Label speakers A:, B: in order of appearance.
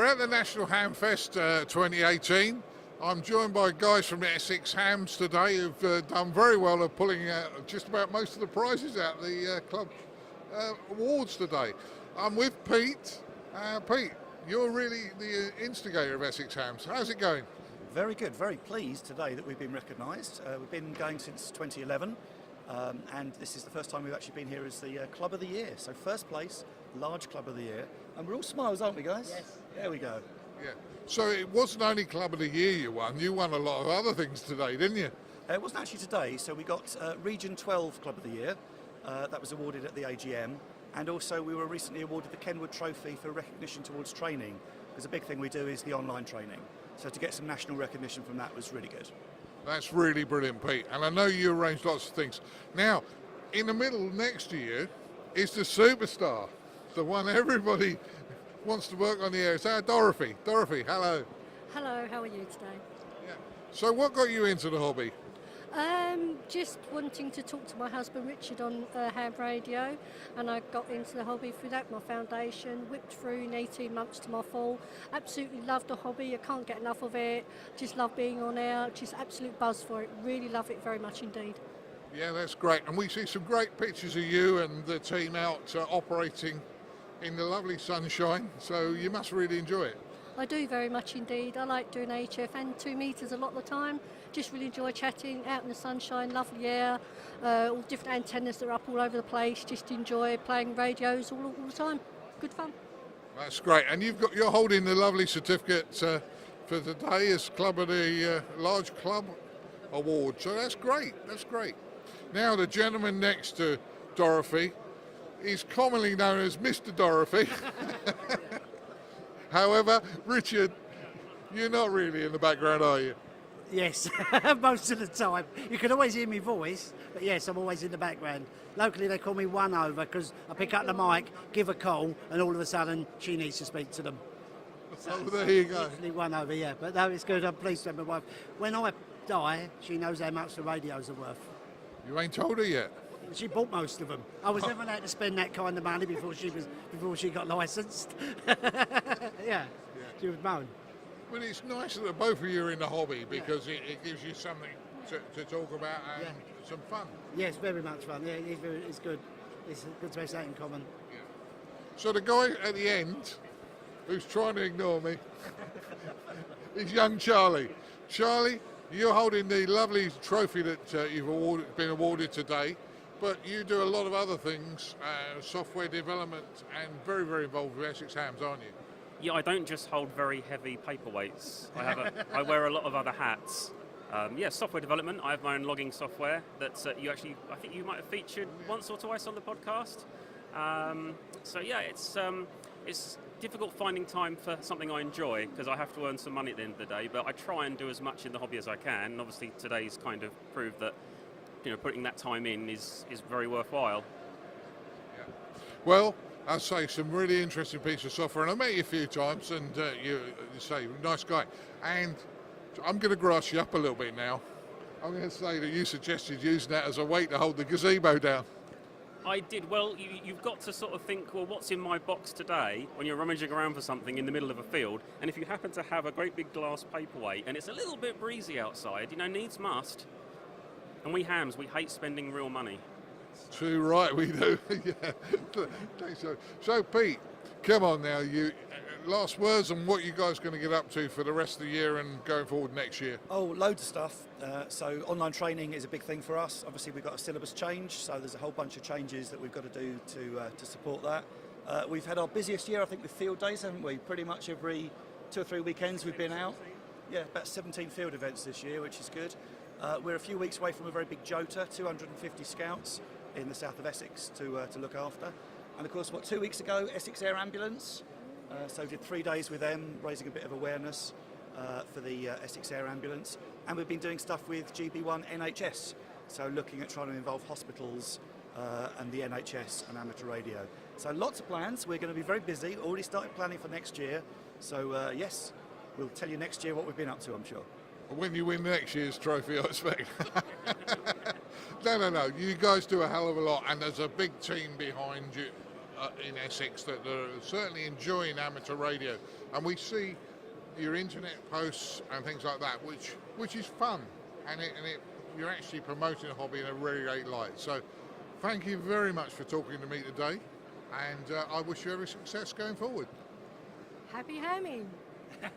A: We're at the National Hamfest 2018. I'm joined by guys from the Essex Hams today who've done very well of pulling out just about most of the prizes out the club awards today. I'm with Pete. Pete, you're really the instigator of Essex Hams. How's it going?
B: Very good, very pleased today that we've been recognised. We've been going since 2011 and this is the first time we've actually been here as the Club of the Year. So first place, large Club of the Year. And we're all smiles, aren't we guys?
C: Yes.
B: There we go.
A: Yeah. So it wasn't only Club of the Year you won a lot of other things today, didn't you?
B: It wasn't actually today, so we got Region 12 Club of the Year. That was awarded at the AGM. And also we were recently awarded the Kenwood Trophy for recognition towards training, because a big thing we do is the online training. So to get some national recognition from that was really good.
A: That's really brilliant, Pete. And I know you arranged lots of things. Now, in the middle next to you is the superstar, the one everybody wants to work on the air. So Dorothy. Dorothy, hello.
C: Hello, how are you today?
A: Yeah. So what got you into the hobby?
C: Just wanting to talk to my husband Richard on ham radio, and I got into the hobby through that. My foundation, whipped through in 18 months to my full. Absolutely love the hobby, I can't get enough of it. Just love being on air, just absolute buzz for it. Really love it very much indeed.
A: Yeah, that's great. And we see some great pictures of you and the team out operating in the lovely sunshine, so you must really enjoy it.
C: I do very much indeed. I like doing HF and 2 metres a lot of the time. Just really enjoy chatting out in the sunshine, lovely air, all different antennas that are up all over the place. Just enjoy playing radios all the time. Good fun.
A: That's great. And you're holding the lovely certificate for today as Club of the Large Club Award. So that's great. That's great. Now the gentleman next to Dorothy is commonly known as Mr. Dorothy. However, Richard, you're not really in the background, are you?
D: Yes, most of the time. You can always hear my voice, but yes, I'm always in the background. Locally, they call me One Over because I pick up the mic, give a call, and all of a sudden, she needs to speak to them.
A: So there you go.
D: Literally One Over, yeah. But no, it's good. I'm pleased to have my wife. When I die, she knows how much the radios are worth.
A: You ain't told her yet.
D: She bought most of them. I was never allowed to spend that kind of money before she got licensed. Yeah, she was moan.
A: But it's nice that both of you are in the hobby because it gives you something to talk about and some fun.
D: Yes, very much fun. Yeah, it's good. It's good to have that in common.
A: Yeah. So the guy at the end, who's trying to ignore me, is young Charlie. Charlie, you're holding the lovely trophy that you've been awarded today, but you do a lot of other things, software development, and very, very involved with Essex Hams, aren't you?
E: Yeah, I don't just hold very heavy paperweights. I wear a lot of other hats. Software development. I have my own logging software that I think you might have featured once or twice on the podcast. It's difficult finding time for something I enjoy because I have to earn some money at the end of the day, but I try and do as much in the hobby as I can. And obviously today's kind of proved that putting that time in is very worthwhile.
A: Yeah. Well, I'd say some really interesting piece of software, and I met you a few times, and you say, nice guy. And I'm going to grass you up a little bit now. I'm going to say that you suggested using that as a weight to hold the gazebo down.
E: I did. Well, you've got to sort of think, well, what's in my box today when you're rummaging around for something in the middle of a field, and if you happen to have a great big glass paperweight, and it's a little bit breezy outside, needs must. And we hams, we hate spending real money.
A: Too right, we do. Yeah. Thanks. So, Pete, come on now. You last words on what you guys are going to get up to for the rest of the year and going forward next year.
B: Oh, loads of stuff. So online training is a big thing for us. Obviously, we've got a syllabus change, so there's a whole bunch of changes that we've got to do to support that. We've had our busiest year, I think, with field days, haven't we? Pretty much every 2 or 3 weekends we've been out. Yeah, about 17 field events this year, which is good. We're a few weeks away from a very big JOTA, 250 scouts in the south of Essex to look after. And of course, 2 weeks ago, Essex Air Ambulance. So did 3 days with them, raising a bit of awareness for the Essex Air Ambulance. And we've been doing stuff with GB1 NHS, so looking at trying to involve hospitals and the NHS and amateur radio. So lots of plans. We're going to be very busy. Already started planning for next year. So yes, we'll tell you next year what we've been up to, I'm sure.
A: When you win next year's trophy, I expect. No. You guys do a hell of a lot, and there's a big team behind you. in Essex that are certainly enjoying amateur radio, and we see your internet posts and things like that, which is fun, and you're actually promoting a hobby in a really great light. So thank you very much for talking to me today, and I wish you every success going forward.
C: Happy hamming.
A: Yeah.